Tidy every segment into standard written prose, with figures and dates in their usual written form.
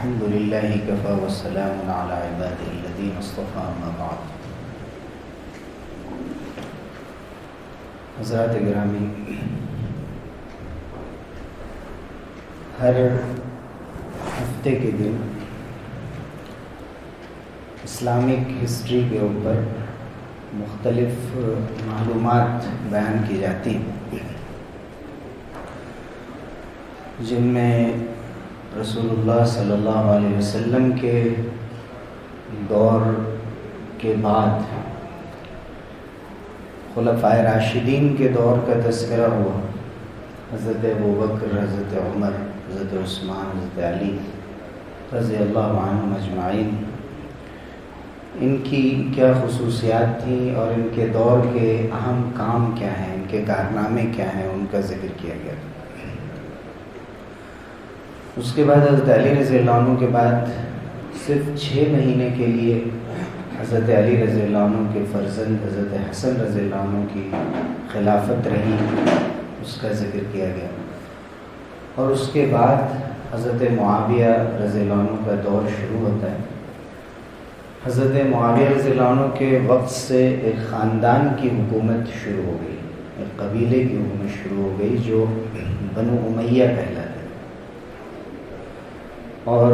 الحمد لله كفى والسلام على عباده الذين اصطفى اما بعد. حضرات گرامی، ہر ہفتے کے دن اسلامک ہسٹری کے اوپر مختلف معلومات بیان کی جاتی ہیں، جن میں رسول اللہ صلی اللہ علیہ وسلم کے دور کے بعد خلفائے راشدین کے دور کا تذکرہ ہوا. حضرت ابوبکر، حضرت عمر، حضرت عثمان، حضرت علی رضی اللہ عنہم اجمعین، ان کی کیا خصوصیات تھیں اور ان کے دور کے اہم کام کیا ہیں، ان کے کارنامے کیا ہیں، ان کا ذکر کیا گیا. اس کے بعد حضرت علی رضی اللہ عنہ کے بعد صرف 6 مہینے کے لیے حضرت علی رضی اللہ عنہ کے فرزند حضرت حسن رضی اللہ عنہ کی خلافت رہی، اس کا ذکر کیا گیا. اور اس کے بعد حضرت معاویہ رضی اللہ عنہ کا دور شروع ہوتا ہے. حضرت معاویہ رضی اللہ عنہ کے وقت سے ایک خاندان کی حکومت شروع ہو گئی، ایک قبیلے کی حکومت شروع ہو گئی جو بنو امیہ کہلاتا ہے. اور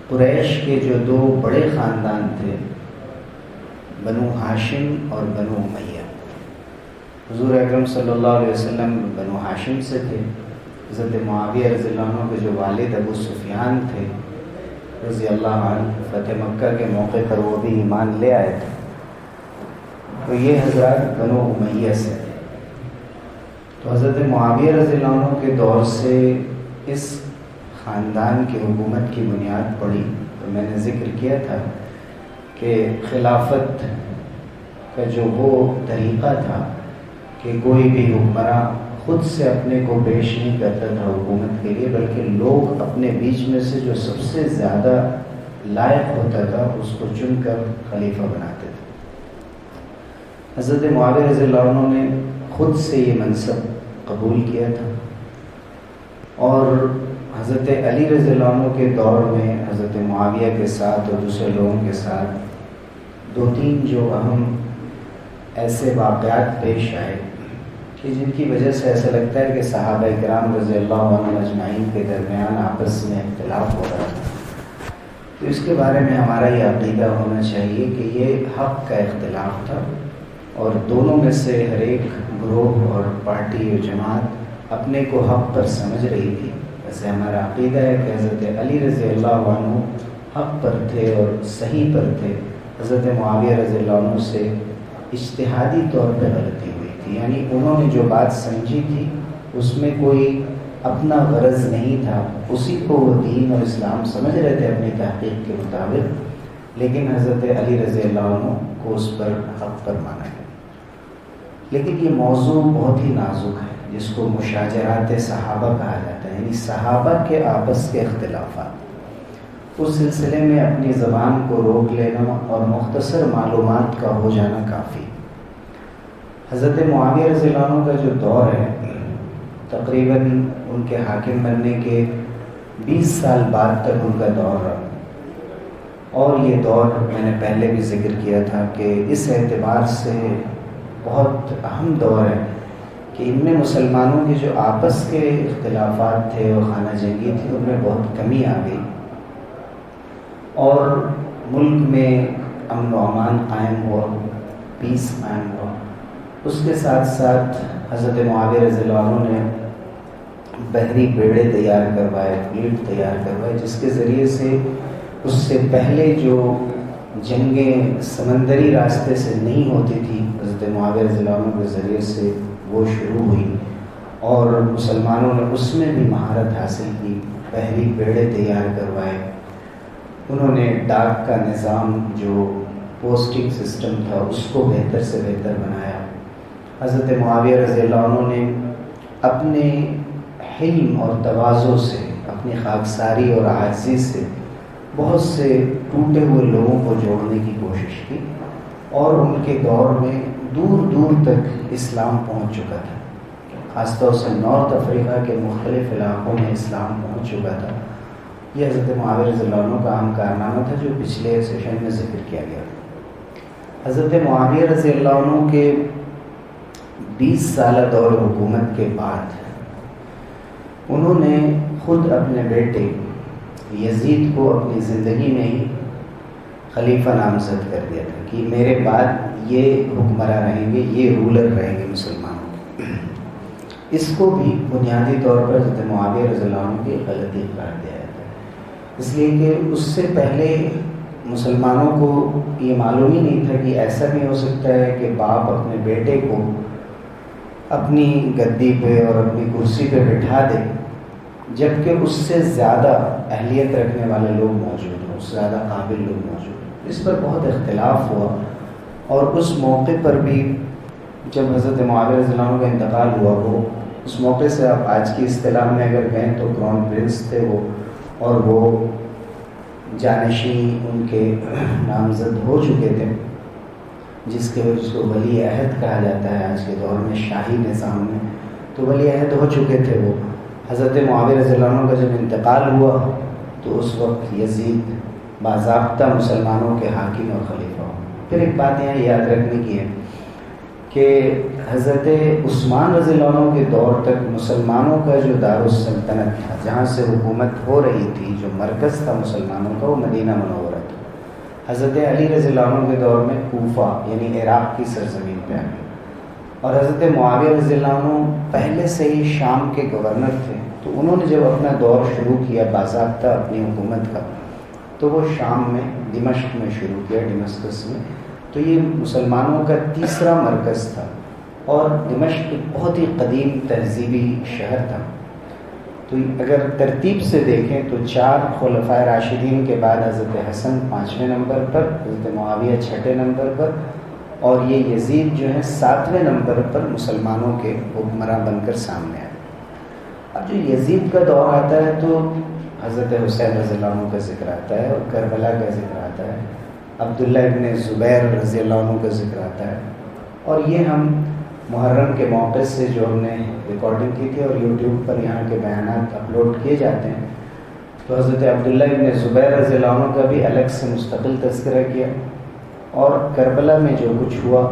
قریش کے جو 2 بڑے خاندان تھے، بنو ہاشم اور بنو امیہ. حضور اکرم صلی اللہ علیہ وسلم بنو ہاشم سے تھے. حضرت معاویہ رضی اللہ عنہ کے جو والد ابو سفیان تھے رضی اللہ عنہ، فتح مکہ کے موقع پر وہ بھی ایمان لے آئے تھے. تو یہ حضرات بنو امیہ سے تھے. تو حضرت معاویہ رضی اللہ عنہ کے دور سے اس خاندان کی حکومت کی بنیاد پڑی. تو میں نے ذکر کیا تھا کہ خلافت کا جو وہ طریقہ تھا کہ کوئی بھی حکمراں خود سے اپنے کو پیش نہیں کرتا تھا حکومت کے لیے، بلکہ لوگ اپنے بیچ میں سے جو سب سے زیادہ لائق ہوتا تھا اس کو چن کر خلیفہ بناتے تھے. حضرت معاویہ رضی اللہ عنہ نے خود سے یہ منصب قبول کیا تھا. اور حضرت علی رضی اللہ عنہ کے دور میں حضرت معاویہ کے ساتھ اور دوسرے لوگوں کے ساتھ 2-3 جو اہم ایسے واقعات پیش آئے کہ جن کی وجہ سے ایسا لگتا ہے کہ صحابہ کرام رضی اللہ عنہ اجمعین کے درمیان آپس میں اختلاف ہو رہا تھا. تو اس کے بارے میں ہمارا یہ عقیدہ ہونا چاہیے کہ یہ حق کا اختلاف تھا، اور دونوں میں سے ہر ایک گروہ اور پارٹی اور جماعت اپنے کو حق پر سمجھ رہی تھی. ویسے ہمارا عقیدہ ہے کہ حضرت علی رضی اللہ عنہ حق پر تھے اور صحیح پر تھے. حضرت معاویہ رضی اللہ عنہ سے اجتہادی طور پہ غلطی ہوئی تھی، یعنی انہوں نے جو بات سمجھی تھی اس میں کوئی اپنا غرض نہیں تھا، اسی کو وہ دین اور اسلام سمجھ رہے تھے اپنی تحقیق کے مطابق، لیکن حضرت علی رضی اللہ عنہ کو اس پر حق پر مانا گیا. لیکن یہ موضوع بہت ہی نازک ہے جس کو مشاجرات صحابہ کہا جاتا ہے، یعنی صحابہ کے آپس کے اختلافات. اس سلسلے میں اپنی زبان کو روک لینا اور مختصر معلومات کا ہو جانا کافی. حضرت معاویہ رضی اللہ عنہ کا جو دور ہے تقریباً ان کے حاکم بننے کے 20 سال بعد تک ان کا دور رہا. اور یہ دور میں نے پہلے بھی ذکر کیا تھا کہ اس اعتبار سے بہت اہم دور ہے کہ ان میں مسلمانوں کے جو آپس کے اختلافات تھے اور خانہ جنگی تھی ان میں بہت کمی آ گئی، اور ملک میں امن و امان قائم ہوا، پیس قائم ہوا. اس کے ساتھ ساتھ حضرت معاویہ رضی اللہ عنہ نے بحری بیڑے تیار کروائے، فلیٹ تیار کروائے، جس کے ذریعے سے اس سے پہلے جو جنگیں سمندری راستے سے نہیں ہوتی تھی حضرت معاویہ رضی اللہ عنہ کے ذریعے سے وہ شروع ہوئی، اور مسلمانوں نے اس میں بھی مہارت حاصل کی، بحری بیڑے تیار کروائے. انہوں نے ڈاک کا نظام جو پوسٹنگ سسٹم تھا اس کو بہتر سے بہتر بنایا. حضرت معاویہ رضی اللہ عنہ نے اپنے حلم اور تواضع سے، اپنی خاکساری اور عاجزی سے بہت سے ٹوٹے ہوئے لوگوں کو جوڑنے کی کوشش کی، اور ان کے دور میں دور دور تک اسلام پہنچ چکا تھا. خاص طور سے نارتھ افریقہ کے مختلف علاقوں میں اسلام پہنچ چکا تھا، یہ حضرت معاویہ رضی اللہ عنہ کا اہم کارنامہ تھا جو پچھلے سیشن میں ذکر کیا گیا. حضرت معاویہ رضی اللہ عنہ کے 20 سالہ دور حکومت کے بعد انہوں نے خود اپنے بیٹے یزید کو اپنی زندگی میں ہی خلیفہ نامزد کر دیا تھا کہ میرے بعد یہ حکمراں رہیں گے، یہ رولر رہیں گے مسلمانوں کے. اس کو بھی بنیادی طور پر حضرت معاویہ رضی اللہ عنہ کی غلطی قرار دیا جاتا ہے، اس لیے کہ اس سے پہلے مسلمانوں کو یہ معلوم ہی نہیں تھا کہ ایسا بھی ہو سکتا ہے کہ باپ اپنے بیٹے کو اپنی گدی پہ اور اپنی کرسی پہ بٹھا دے جبکہ اس سے زیادہ اہلیت رکھنے والے لوگ موجود ہوں، اس سے زیادہ قابل لوگ موجود ہوں. اس پر بہت اختلاف ہوا، اور اس موقع پر بھی جب حضرت معاویہ رضی اللہ عنہ کا انتقال ہوا، وہ اس موقع سے آپ آج کی اصطلاح میں اگر کہیں تو کراؤن پرنس تھے وہ، اور وہ جانشین ان کے نامزد ہو چکے تھے، جس کو ولی عہد کہا جاتا ہے آج کے دور میں شاہی نظام میں. تو ولی عہد ہو چکے تھے وہ. حضرت معاویہ رضی اللہ عنہ کا جب انتقال ہوا تو اس وقت یزید باضابطہ مسلمانوں کے حاکم اور خلیفہ ہو. پھر ایک بات یہاں یاد رکھنے کی ہے کہ حضرت عثمان رضی اللہ عنہ کے دور تک مسلمانوں کا جو دارالسلطنت تھا، جہاں سے حکومت ہو رہی تھی، جو مرکز تھا مسلمانوں کا، وہ مدینہ منورہ تھا. حضرت علی رضی اللہ عنہ کے دور میں کوفہ یعنی عراق کی سرزمین پہ آ گئے، اور حضرت معاویہ رضی اللہ عنہ پہلے سے ہی شام کے گورنر تھے. تو انہوں نے جب اپنا دور شروع کیا باضابطہ اپنی حکومت کا، تو وہ شام میں دمشق میں شروع کیا، ڈمسکس میں. تو یہ مسلمانوں کا تیسرا مرکز تھا، اور دمشق ایک بہت ہی قدیم تہذیبی شہر تھا. تو اگر ترتیب سے دیکھیں تو 4 خلفائے راشدین کے بعد حضرت حسن 5ویں نمبر پر، حضرت معاویہ 6 نمبر پر، اور یہ یزید جو ہے 7ویں نمبر پر مسلمانوں کے حکمراں بن کر سامنے آئے. اب جو یزید کا دور آتا ہے تو حضرت حسین رضی اللہ عنہ کا ذکر آتا ہے، اور کربلا کا ذکر آتا ہے، عبداللہ ابن زبیر رضی اللہ عنہ کا ذکر آتا ہے. اور یہ ہم محرم کے موقع سے جو ہم نے ریکارڈنگ کی تھی اور یوٹیوب پر یہاں کے بیانات اپلوڈ کیے جاتے ہیں، تو حضرت عبداللہ ابن زبیر رضی اللہ عنہ کا بھی الگ سے مستقل تذکرہ کیا، اور کربلا میں جو کچھ ہوا،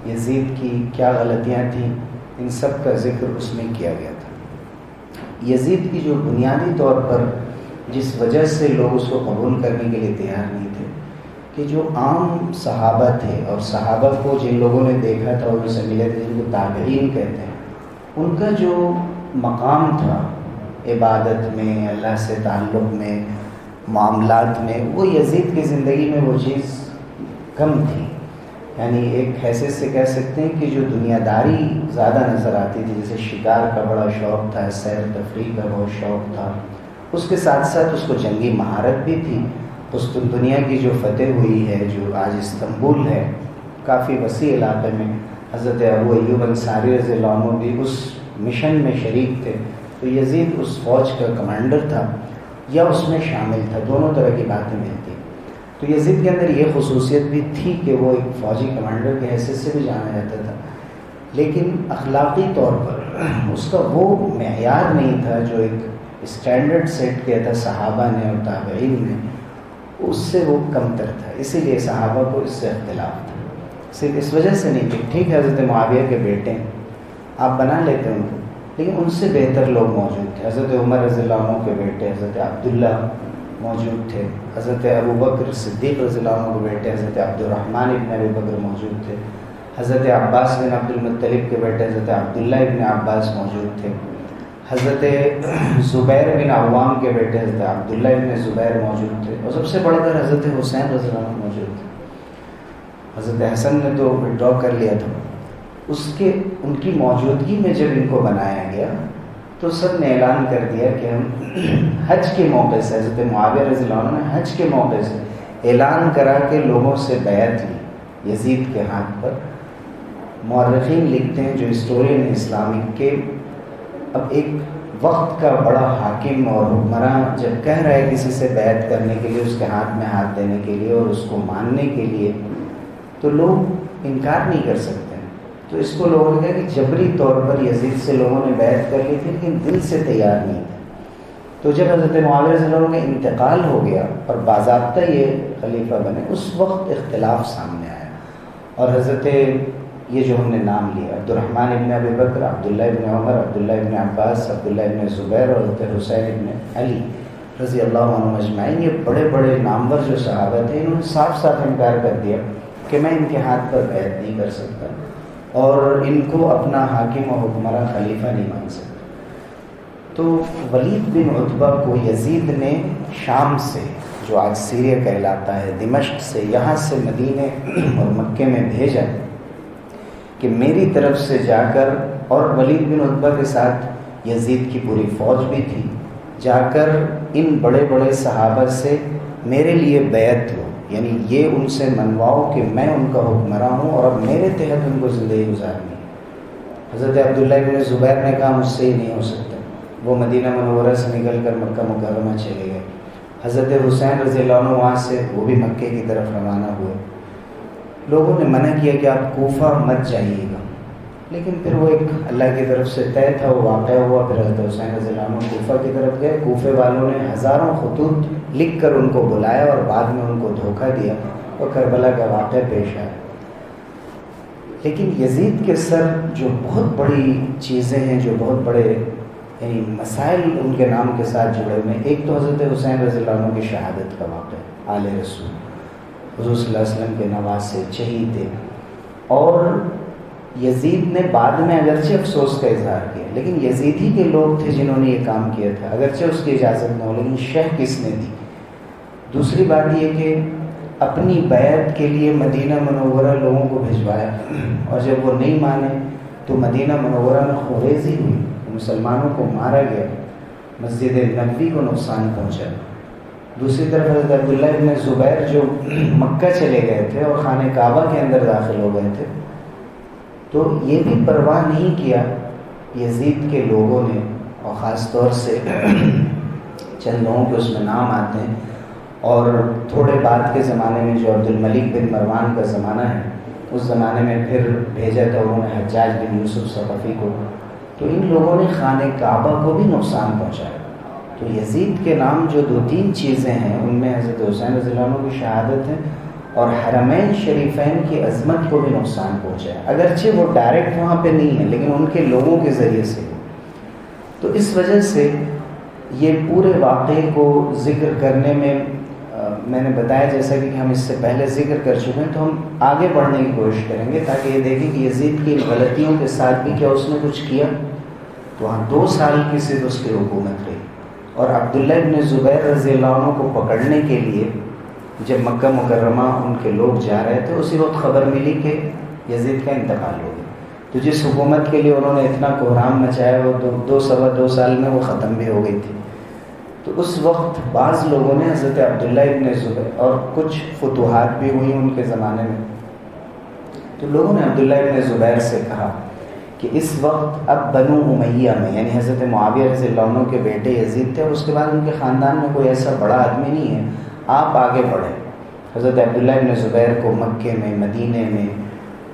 یزید کی کیا غلطیاں تھیں، ان سب کا ذکر اس میں کیا گیا تھا. یزید کی جو بنیادی طور پر جس وجہ سے لوگ اس کو قبول کرنے کے لیے تیار نہیں تھے، کہ جو عام صحابہ تھے اور صحابہ کو جن لوگوں نے دیکھا تھا ان سے ملے تھے، جن کو تابعین کہتے ہیں، ان کا جو مقام تھا عبادت میں، اللہ سے تعلق میں، معاملات میں، وہ یزید کی زندگی میں وہ چیز کم تھی. یعنی ایک حیثیت سے کہہ سکتے ہیں کہ جو دنیا داری زیادہ نظر آتی تھی، جیسے شکار کا بڑا شوق تھا، سیر تفریح کا بہت شوق تھا، اس کے ساتھ ساتھ اس کو جنگی مہارت بھی تھی. قسطنطنیہ کی جو فتح ہوئی ہے، جو آج استنبول ہے، کافی وسیع علاقے میں، حضرت ابو ایوب انصاری رضی اللہ عنہ بھی اس مشن میں شریک تھے. تو یزید اس فوج کا کمانڈر تھا یا اس میں شامل تھا، دونوں طرح کی باتیں ملتی. تو یزید کے اندر یہ خصوصیت بھی تھی کہ وہ ایک فوجی کمانڈر کی حیثیت سے بھی جانا جاتا تھا، لیکن اخلاقی طور پر اس کا وہ معیار نہیں تھا جو ایک اسٹینڈرڈ سیٹ کیا تھا صحابہ نے اور تابعین نے، اس سے وہ کم تر تھا. اسی لیے صحابہ کو اس سے اختلاف تھا، صرف اس وجہ سے نہیں کہ ٹھیک ہے حضرت معاویہ کے بیٹے ہیں، آپ بنا لیتے ان کو، لیکن ان سے بہتر لوگ موجود تھے. حضرت عمر رضی اللہ عنہ کے بیٹے حضرت عبداللہ موجود تھے، حضرت ابو بکر صدیق رضی اللہ عنہ کے بیٹے حضرت عبد الرحمن ابن ابی بکر موجود تھے، حضرت عباس بن عبد المطلب کے بیٹے حضرت عبداللہ ابن عباس موجود تھے، حضرت زبیر بن عوام کے بیٹے حضرت عبداللہ ابن زبیر موجود تھے، اور سب سے بڑھ کر حضرت حسین رضی اللہ عنہ موجود تھے. حضرت حسن نے تو وڈرا کر لیا تھا. ان کی موجودگی میں جب ان کو بنایا گیا تو سب نے اعلان کر دیا کہ ہم حج کے موقع سے، حضرت معاویہ رضی اللہ عنہ نے حج کے موقع سے اعلان کرا کہ لوگوں سے بیعت لی یزید کے ہاتھ پر. مورخین لکھتے ہیں جو ہسٹورین اسلامک کے، اب ایک وقت کا بڑا حاکم اور حکمراں جب کہہ رہا ہے کسی سے بیعت کرنے کے لیے، اس کے ہاتھ میں ہاتھ دینے کے لیے اور اس کو ماننے کے لیے، تو لوگ انکار نہیں کر سکتے. تو اس کو لوگوں نے کہا کہ جبری طور پر یزید سے لوگوں نے بیعت کر لی تھی، لیکن دل سے تیار نہیں تھے. تو جب حضرت معاویہ رضی اللہ عنہ کا انتقال ہو گیا اور باضابطہ یہ خلیفہ بنے، اس وقت اختلاف سامنے آیا، اور حضرت یہ جو ہم نے نام لیا عبدالرحمن ابن ابی بکر، عبداللہ ابن عمر، عبداللہ ابن عباس، عبداللہ ابن زبیر اور حضرت حسین ابن علی رضی اللہ عنہ اجمعین، یہ بڑے بڑے نامور جو صحابہ تھے، انہوں نے صاف صاف انکار کر دیا کہ میں ان کے ہاتھ پر بیعت نہیں کر سکتا اور ان کو اپنا حاکم و حکمراں خلیفہ نہیں مان سکتا۔ تو ولید بن عتبہ کو یزید نے شام سے، جو آج سیریا کہلاتا ہے، دمشق سے، یہاں سے مدینے اور مکے میں بھیجا کہ میری طرف سے جا کر، اور ولید بن عتبہ کے ساتھ یزید کی پوری فوج بھی تھی، جا کر ان بڑے بڑے صحابہ سے میرے لیے بیعت لو، یعنی یہ ان سے منواؤ کہ میں ان کا حکمراں ہوں اور اب میرے تحت ان کو زندگی گزارنی ہے۔ حضرت عبداللہ بن زبیر نے کہا مجھ سے ہی نہیں ہو سکتا، وہ مدینہ منورہ سے نکل کر مکہ مکرمہ چلے گئے۔ حضرت حسین رضی اللہ عنہ وہاں سے وہ بھی مکے کی طرف روانہ ہوئے۔ لوگوں نے منع کیا کہ آپ کوفہ مت جائیے گا، لیکن پھر وہ ایک اللہ کی طرف سے طے تھا، وہ واقعہ ہوا۔ پھر حضرت حسین رضی اللہ عنہ کوفہ کی طرف گئے، کوفے والوں نے ہزاروں خطوط لکھ کر ان کو بلایا اور بعد میں ان کو دھوکہ دیا اور کربلا کا واقعہ پیش آیا۔ لیکن یزید کے سر جو بہت بڑی چیزیں ہیں، جو بہت بڑے یعنی مسائل ان کے نام کے ساتھ جڑے ہوئے ہیں، ایک تو حضرت حسین رضی اللہ عنہ کی شہادت کا واقعہ، آل رسول حضور صلی اللہ علیہ وسلم کے نواسے شہید تھے، اور یزید نے بعد میں اگرچہ افسوس کا اظہار کیا، لیکن یزید ہی کے لوگ تھے جنہوں نے یہ کام کیا تھا، اگرچہ اس کی اجازت نہ ہو، لیکن شہ کس نے دی؟ دوسری بات یہ کہ اپنی بیعت کے لیے مدینہ منورہ لوگوں کو بھجوایا، اور جب وہ نہیں مانے تو مدینہ منورہ میں خوریزی ہوئی، مسلمانوں کو مارا گیا، مسجد نبوی کو نقصان پہنچا۔ دوسری طرف حضرت عبداللہ ابن زبیر جو مکہ چلے گئے تھے اور خانہ کعبہ کے اندر داخل ہو گئے تھے، تو یہ بھی پرواہ نہیں کیا یزید کے لوگوں نے، اور خاص طور سے چند لوگوں کے اس میں نام آتے ہیں، اور تھوڑے بعد کے زمانے میں جو عبد الملک بن مروان کا زمانہ ہے، اس زمانے میں پھر بھیجا تھا انہوں نے حجاج بن یوسف ثقفی کو، تو ان لوگوں نے خانہ کعبہ کو بھی نقصان پہنچایا۔ تو یزید کے نام جو دو تین چیزیں ہیں، ان میں حضرت حسین رضی اللہ عنہ کی شہادت ہے اور حرمین شریفین کی عظمت کو بھی نقصان پہنچایا، اگرچہ وہ ڈائریکٹ وہاں پہ نہیں ہے لیکن ان کے لوگوں کے ذریعے سے۔ تو اس وجہ سے یہ پورے واقعے کو ذکر کرنے میں نے بتایا جیسا کہ ہم اس سے پہلے ذکر کر چکے ہیں، تو ہم آگے بڑھنے کی کوشش کریں گے تاکہ یہ دیکھیں کہ یزید کی غلطیوں کے ساتھ بھی کیا اس نے کچھ کیا۔ تو وہاں 2 سال کی صرف اس کی حکومت رہی، اور عبداللہ ابن زبیر رضی اللہ عنہ کو پکڑنے کے لیے جب مکہ مکرمہ ان کے لوگ جا رہے تھے، اسی وقت خبر ملی کہ یزید کا انتقال ہو گیا۔ تو جس حکومت کے لیے انہوں نے اتنا کوہرام مچایا، وہ 2 سال میں وہ ختم بھی ہو گئی تھی۔ تو اس وقت بعض لوگوں نے حضرت عبداللہ ابن زبیر، اور کچھ فتوحات بھی ہوئی ان کے زمانے میں، تو لوگوں نے عبداللہ ابن زبیر سے کہا کہ اس وقت اب بنو امیہ میں، یعنی حضرت معاویہ رضی اللہ عنہ کے بیٹے یزید تھے، اور اس کے بعد ان کے خاندان میں کوئی ایسا بڑا آدمی نہیں ہے، آپ آگے بڑھیں۔ حضرت عبداللہ ابن زبیر کو مکے میں، مدینے میں،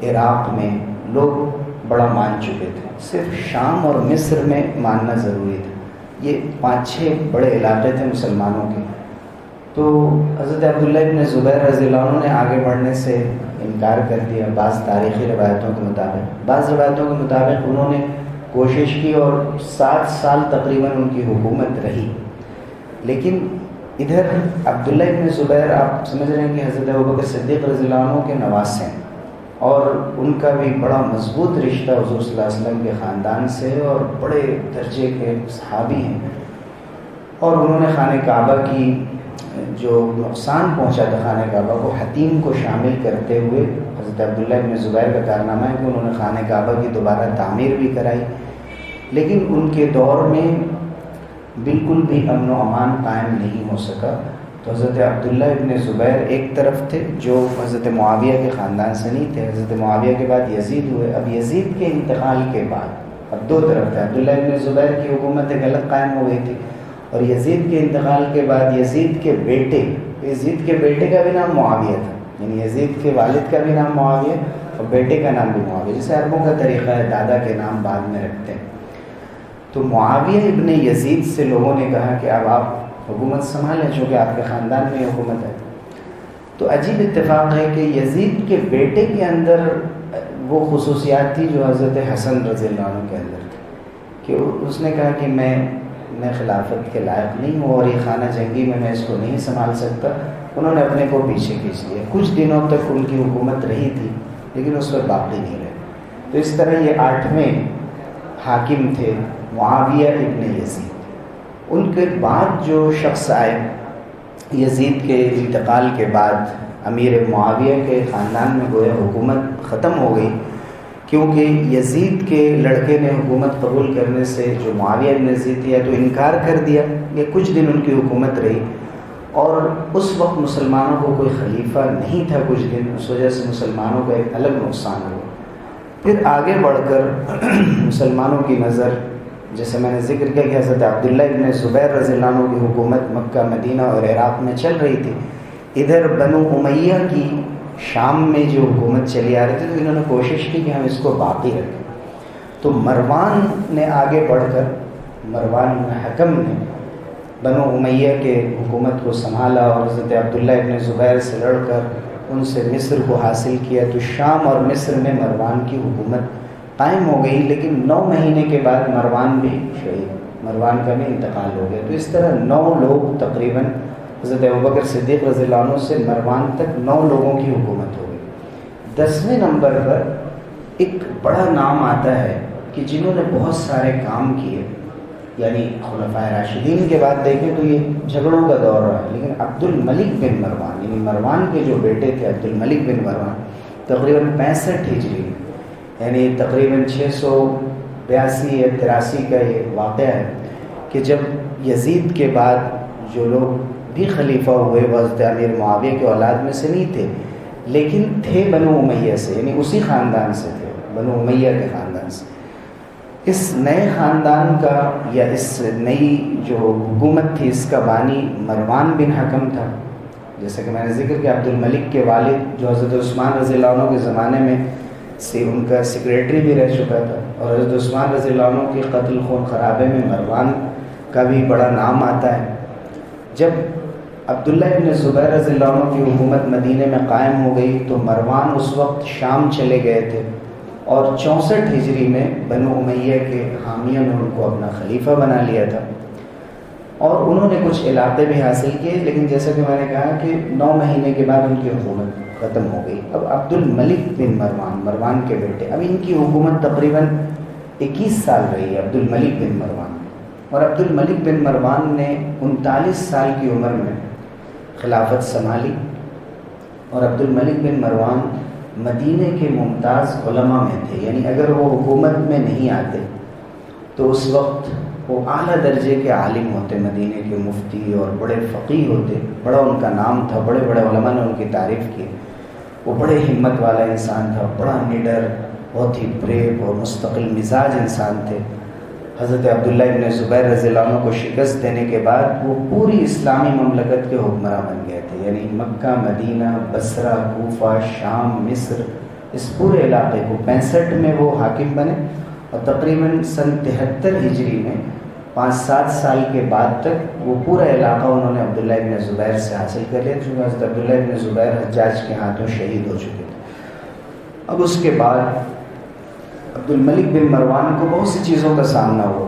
عراق میں لوگ بڑا مان چکے تھے، صرف شام اور مصر میں ماننا ضروری تھا۔ یہ 5-6 بڑے علاقے تھے مسلمانوں کے۔ تو حضرت عبداللہ ابن زبیر رضی اللہ عنہ نے آگے بڑھنے سے انکار کر دیا، بعض تاریخی روایتوں کے مطابق۔ بعض روایتوں کے مطابق انہوں نے کوشش کی اور 7 سال تقریباً ان کی حکومت رہی، لیکن ادھر عبداللہ ابن زبیر آپ سمجھ رہے ہیں کہ حضرت ابوبکر صدیق رضی اللہ عنہ کے نواسے ہیں، اور ان کا بھی بڑا مضبوط رشتہ حضور صلی اللہ علیہ وسلم کے خاندان سے ہے، اور بڑے درجے کے صحابی ہیں، اور انہوں نے خانہ کعبہ کی جو نقصان پہنچا تھا خانہ کعبہ کو، حتیم کو شامل کرتے ہوئے حضرت عبداللہ ابن زبیر کا کارنامہ ہے کہ انہوں نے خانہ کعبہ کی دوبارہ تعمیر بھی کرائی، لیکن ان کے دور میں بالکل بھی امن و امان قائم نہیں ہو سکا۔ تو حضرت عبداللہ ابن زبیر ایک طرف تھے جو حضرت معاویہ کے خاندان سے نہیں تھے، حضرت معاویہ کے بعد یزید ہوئے، اب یزید کے انتقال کے بعد اب 2 طرف تھے، عبداللہ ابن زبیر کی حکومت ایک الگ قائم ہو گئی تھی، اور یزید کے انتقال کے بعد یزید کے بیٹے کا بھی نام معاویہ تھا، یعنی یزید کے والد کا بھی نام معاویہ اور بیٹے کا نام بھی معاویہ، جیسے عربوں کا طریقہ ہے، دادا کے نام بعد میں رکھتے ہیں۔ تو معاویہ ابن یزید سے لوگوں نے کہا کہ اب آپ حکومت سنبھالیں چونکہ آپ کے خاندان میں حکومت ہے. تو عجیب اتفاق ہے کہ یزید کے بیٹے کے اندر وہ خصوصیات تھی جو حضرت حسن رضی اللہ عنہ کے اندر تھی کہ اس نے کہا کہ میں خلافت کے لائق نہیں ہوں اور یہ خانہ جنگی میں اس کو نہیں سنبھال سکتا. انہوں نے اپنے کو پیچھے کھینچ لیا. کچھ دنوں تک ان کی حکومت رہی تھی لیکن اس پر باقی نہیں رہے. تو اس طرح یہ 8ویں حاکم تھے معاویہ ابن یزید. ان کے بعد جو شخص آئے یزید کے انتقال کے بعد امیر معاویہ کے خاندان میں گویا حکومت ختم ہو گئی کیونکہ یزید کے لڑکے نے حکومت قبول کرنے سے جو معاویہ ابن یزید تھے تو انکار کر دیا. یہ کچھ دن ان کی حکومت رہی اور اس وقت مسلمانوں کو کوئی خلیفہ نہیں تھا کچھ دن. اس وجہ سے مسلمانوں کا ایک الگ نقصان ہوا. پھر آگے بڑھ کر مسلمانوں کی نظر جیسے میں نے ذکر کیا کہ حضرت عبداللہ ابن زبیر رضی اللہ عنہ کی حکومت مکہ مدینہ اور عراق میں چل رہی تھی. ادھر بنو امیہ کی شام میں جو حکومت چلی آ رہی تھی تو انہوں نے کوشش کی کہ ہم اس کو باقی رکھیں. تو مروان نے آگے بڑھ کر مروان حکم نے بنو امیہ کے حکومت کو سنبھالا اور حضرت عبداللہ ابن زبیر سے لڑ کر ان سے مصر کو حاصل کیا. تو شام اور مصر میں مروان کی حکومت قائم ہو گئی. لیکن 9 مہینے کے بعد مروان بھی شہید، مروان کا بھی انتقال ہو گیا. تو اس طرح 9 لوگ تقریباً حضرت ابوبکر صدیق رضی اللہ عنہ سے مروان تک 9 لوگوں کی حکومت ہو گئی. 10ویں نمبر پر ایک بڑا نام آتا ہے کہ جنہوں نے بہت سارے کام کیے، یعنی خلفائے راشدین کے بعد دیکھیں تو یہ جھگڑوں کا دور رہا ہے. لیکن عبد الملک بن مروان یعنی مروان کے جو بیٹے تھے عبد الملک بن مروان تقریباً 65 ہجری یعنی تقریباً 682 یا 83 کا یہ واقعہ ہے کہ جب یزید کے بعد جو لوگ بھی خلیفہ ہوئے وہ حضرت امیر معاویہ کے اولاد میں سے نہیں تھے لیکن تھے بنو امیہ سے، یعنی اسی خاندان سے تھے، بنو امیہ کے خاندان سے. اس نئے خاندان کا یا اس نئی جو حکومت تھی اس کا بانی مروان بن حکم تھا. جیسا کہ میں نے ذکر کیا عبد الملک کے والد جو حضرت عثمان رضی اللہ عنہ کے زمانے میں سے ان کا سیکریٹری بھی رہ چکا تھا اور حضرت عثمان رضی اللہ عنہ کے قتل خون خرابے میں مروان کا بھی بڑا نام آتا ہے. جب عبداللہ ابن زبیر رضی اللہ عنہ کی حکومت مدینہ میں قائم ہو گئی تو مروان اس وقت شام چلے گئے تھے اور 64 ہجری میں بنو امیہ کے حامیوں نے ان کو اپنا خلیفہ بنا لیا تھا اور انہوں نے کچھ علاقے بھی حاصل کیے. لیکن جیسا کہ میں نے کہا کہ 9 مہینے کے بعد ان کی حکومت ختم ہو گئی. اب عبد الملک بن مروان کے بیٹے، اب ان کی حکومت تقریباً 21 سال رہی ہے عبد الملک بن مروان. اور عبد الملک بن مروان نے 39 سال کی عمر میں خلافت سنبھالی اور عبد الملک بن مروان مدینہ کے ممتاز علماء میں تھے. یعنی اگر وہ حکومت میں نہیں آتے تو اس وقت وہ اعلیٰ درجے کے عالم ہوتے، مدینہ کے مفتی اور بڑے فقیہ ہوتے. بڑا ان کا نام تھا، بڑے بڑے علماء نے ان کی تعریف کی. وہ بڑے ہمت والا انسان تھا، بڑا نڈر، بہت ہی بریو اور مستقل مزاج انسان تھے. حضرت عبداللہ ابن زبیر رضی اللہ عنہ کو شکست دینے کے بعد وہ پوری اسلامی مملکت کے حکمراں بن گئے تھے. یعنی مکہ، مدینہ، بصرہ، کوفہ، شام، مصر، اس پورے علاقے کو 65 میں وہ حاکم بنے اور تقریباً سن 73 ہجری میں 5-7 سال کے بعد تک وہ پورا علاقہ انہوں نے عبداللہ ابن زبیر سے حاصل کر لیا چونکہ حضرت عبداللہ ابن زبیر حجاج کے ہاتھوں شہید ہو چکے تھے. اب اس کے بعد عبد الملک بن مروان کو بہت سی چیزوں کا سامنا ہوا.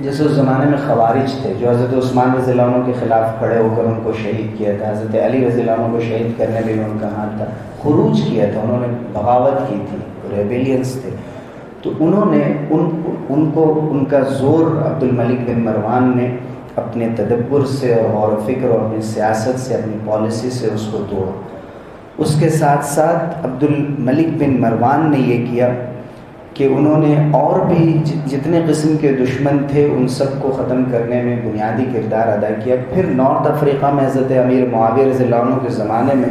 جیسے اس زمانے میں خوارج تھے جو حضرت عثمان رضی اللہ عنہ کے خلاف کھڑے ہو کر ان کو شہید کیا تھا. حضرت علی رضی اللہ عنہ کو شہید کرنے میں ان کا ہاتھ تھا. خروج کیا تھا، انہوں نے بغاوت کی تھی، ریبیلینس تھے. تو انہوں نے ان کو ان کا زور عبد الملک بن مروان نے اپنے تدبر سے اور غور و فکر اور اپنی سیاست سے، اپنی پالیسی سے اس کو توڑا. اس کے ساتھ ساتھ عبد الملک بن مروان نے یہ کیا کہ انہوں نے اور بھی جتنے قسم کے دشمن تھے ان سب کو ختم کرنے میں بنیادی کردار ادا کیا. پھر نارتھ افریقہ میں حضرت امیر معاویہ رضی اللہ عنہ کے زمانے میں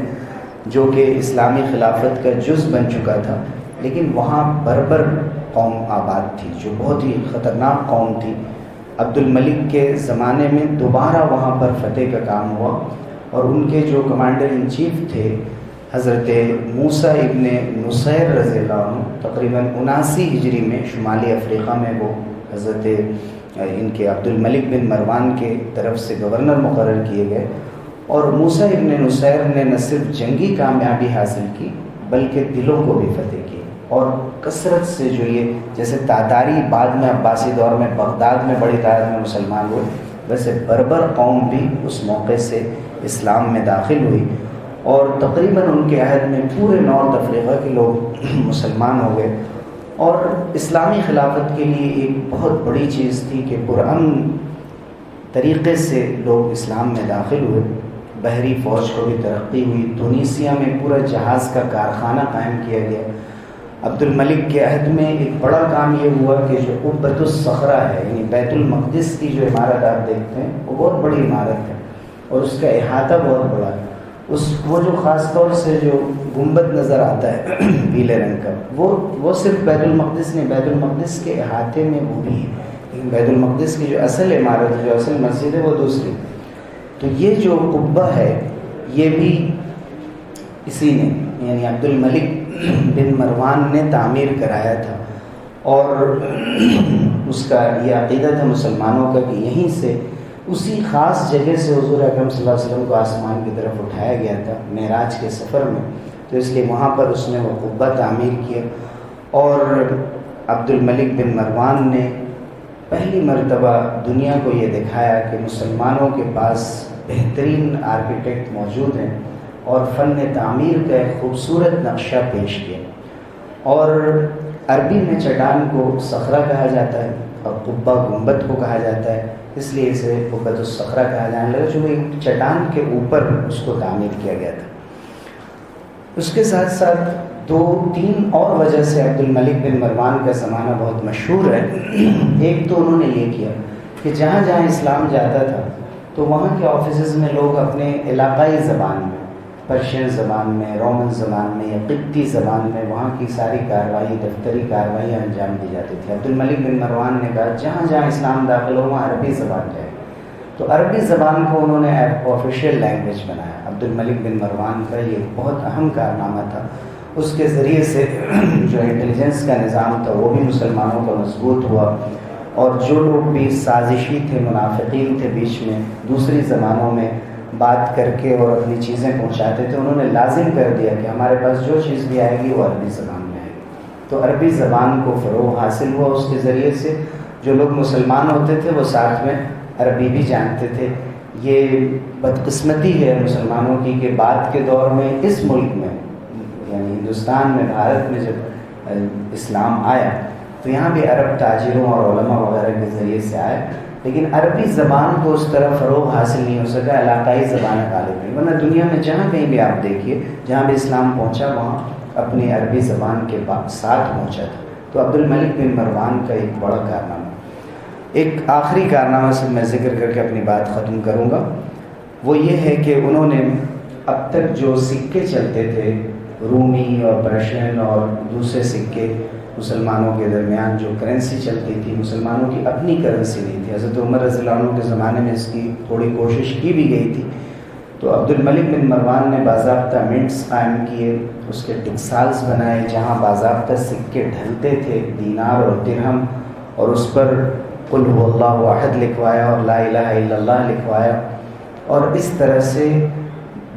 جو کہ اسلامی خلافت کا جز بن چکا تھا، لیکن وہاں بربر قوم آباد تھی جو بہت ہی خطرناک قوم تھی. عبد الملک کے زمانے میں دوبارہ وہاں پر فتح کا کام ہوا اور ان کے جو کمانڈر ان چیف تھے حضرت موسیٰ ابن نصیر رضی اللہ عنہ تقریباً 79 ہجری میں شمالی افریقہ میں وہ حضرت ان کے عبد الملک بن مروان کے طرف سے گورنر مقرر کیے گئے، اور موسیٰ ابن نصیر نے نہ صرف جنگی کامیابی حاصل کی بلکہ دلوں کو بھی فتح کی، اور کثرت سے جو یہ جیسے تاتاری بعد میں عباسی دور میں بغداد میں بڑی تعداد میں مسلمان ہوئے، ویسے بربر قوم بھی اس موقع سے اسلام میں داخل ہوئی، اور تقریباً ان کے عہد میں پورے نارتھ افریقہ کے لوگ مسلمان ہو گئے۔ اور اسلامی خلافت کے لیے ایک بہت بڑی چیز تھی کہ پرامن طریقے سے لوگ اسلام میں داخل ہوئے، بحری فوج کو بھی ترقی ہوئی، تونسیہ میں پورا جہاز کا کارخانہ قائم کیا گیا۔ عبد الملک کے عہد میں ایک بڑا کام یہ ہوا کہ جو قبۃ الصخرہ ہے، یعنی بیت المقدس کی جو عمارت آپ دیکھتے ہیں وہ بہت بڑی عمارت ہے اور اس کا احاطہ بہت بڑا ہے، وہ جو خاص طور سے جو گنبد نظر آتا ہے پیلے رنگ کا، وہ صرف بیت المقدس نہیں، بیت المقدس کے احاطے میں وہ بھی ہے، لیکن بیت المقدس کی جو اصل عمارت ہے، جو اصل مسجد ہے، وہ دوسری۔ تو یہ جو قبہ ہے یہ بھی اسی نے یعنی عبد الملک بن مروان نے تعمیر کرایا تھا، اور اس کا یہ عقیدہ تھا مسلمانوں کا کہ یہیں سے اسی خاص جگہ سے حضور اکرم صلی اللہ علیہ وسلم کو آسمان کی طرف اٹھایا گیا تھا معراج کے سفر میں، تو اس لیے وہاں پر اس نے وہ قبہ تعمیر کیا۔ اور عبد الملک بن مروان نے پہلی مرتبہ دنیا کو یہ دکھایا کہ مسلمانوں کے پاس بہترین آرکیٹیکٹ موجود ہیں، اور فن تعمیر کا ایک خوبصورت نقشہ پیش کیا۔ اور عربی میں چٹان کو صخرہ کہا جاتا ہے اور قبہ گنبد کو کہا جاتا ہے، اس لیے اسے قبۃ الصخرہ کہا جانے لگا، جو ایک چٹان کے اوپر اس کو تعمیر کیا گیا تھا۔ اس کے ساتھ ساتھ دو تین اور وجہ سے عبد الملک بن مروان کا زمانہ بہت مشہور ہے۔ ایک تو انہوں نے یہ کیا کہ جہاں جہاں اسلام جاتا تھا تو وہاں کے آفیسز میں لوگ اپنے علاقائی زبان میں، پرشین زبان میں، رومن زبان میں یا قبطی زبان میں وہاں کی ساری کارروائی، دفتری کارروائیاں انجام دی جاتی تھی۔ عبد الملک بن مروان نے کہا جہاں جہاں اسلام داخل ہو وہاں عربی زبان جائے، تو عربی زبان کو انہوں نے آفیشیل لینگویج بنایا۔ عبد الملک بن مروان کا یہ بہت اہم کارنامہ تھا، اس کے ذریعے سے جو انٹیلیجنس کا نظام تھا وہ بھی مسلمانوں کا مضبوط ہوا، اور جو لوگ بھی سازشی تھے، منافقین تھے بیچ میں، دوسری زبانوں میں بات کر کے اور اپنی چیزیں پہنچاتے تھے، انہوں نے لازم کر دیا کہ ہمارے پاس جو چیز بھی آئے گی وہ عربی زبان میں آئے گی۔ تو عربی زبان کو فروغ حاصل ہوا اس کے ذریعے سے، جو لوگ مسلمان ہوتے تھے وہ ساتھ میں عربی بھی جانتے تھے۔ یہ بدقسمتی ہے مسلمانوں کی کہ بعد کے دور میں اس ملک میں یعنی ہندوستان میں، بھارت میں جب اسلام آیا تو یہاں بھی عرب تاجروں اور علماء وغیرہ کے ذریعے سے آئے، لیکن عربی زبان کو اس طرح فروغ حاصل نہیں ہو سکا، علاقائی زبان غالب نہیں، ورنہ دنیا میں جہاں کہیں بھی آپ دیکھیے جہاں بھی اسلام پہنچا وہاں اپنی عربی زبان کے ساتھ پہنچا تھا۔ تو عبد الملک بن مروان کا ایک بڑا کارنامہ۔ ایک آخری کارنامہ سے میں ذکر کر کے اپنی بات ختم کروں گا، وہ یہ ہے کہ انہوں نے اب تک جو سکے چلتے تھے، رومی اور پرشین اور دوسرے سکے، مسلمانوں کے درمیان جو کرنسی چلتی تھی، مسلمانوں کی اپنی کرنسی نہیں تھی۔ حضرت عمر رضی اللہ عنہ کے زمانے میں اس کی تھوڑی کوشش کی بھی گئی تھی، تو عبد الملک بن مروان نے باضابطہ منٹس قائم کیے، اس کے ٹکسالز بنائے جہاں باضابطہ سکے ڈھلتے تھے، دینار اور درہم، اور اس پر قل هو اللہ احد لکھوایا اور لا الہ الا اللہ لکھوایا، اور اس طرح سے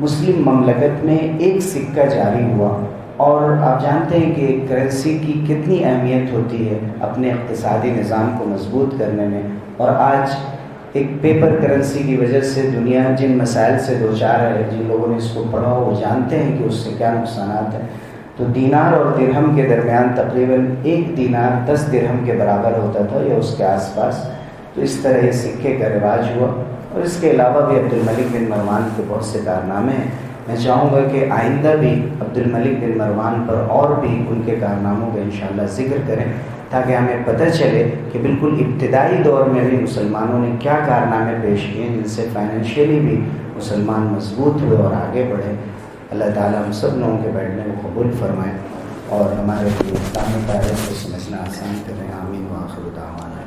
مسلم مملکت میں ایک سکہ جاری ہوا۔ اور آپ جانتے ہیں کہ کرنسی کی کتنی اہمیت ہوتی ہے اپنے اقتصادی نظام کو مضبوط کرنے میں، اور آج ایک پیپر کرنسی کی وجہ سے دنیا جن مسائل سے دوچار ہے، جن لوگوں نے اس کو پڑھا وہ جانتے ہیں کہ اس سے کیا نقصانات ہیں۔ تو دینار اور درہم کے درمیان تقریباً 1 دینار 10 درہم کے برابر ہوتا تھا یا اس کے آس پاس، تو اس طرح یہ سکے کا رواج ہوا۔ اور اس کے علاوہ بھی عبد الملک بن مروان کے بہت سے کارنامے ہیں۔ میں چاہوں گا کہ آئندہ بھی عبد الملک بن مروان پر اور بھی ان کے کارناموں کا انشاءاللہ ذکر کریں، تاکہ ہمیں پتہ چلے کہ بالکل ابتدائی دور میں بھی مسلمانوں نے کیا کارنامے پیش کیے جن سے فائنینشیلی بھی مسلمان مضبوط ہوئے اور آگے بڑھے۔ اللہ تعالیٰ ہم سب لوگوں کے بیٹھنے کو قبول فرمائے اور ہمارے لیے اسلامی تاریخ کو سمجھنا آسان کریں۔ آمین وآخر دعوانا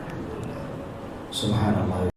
سبحان اللہ۔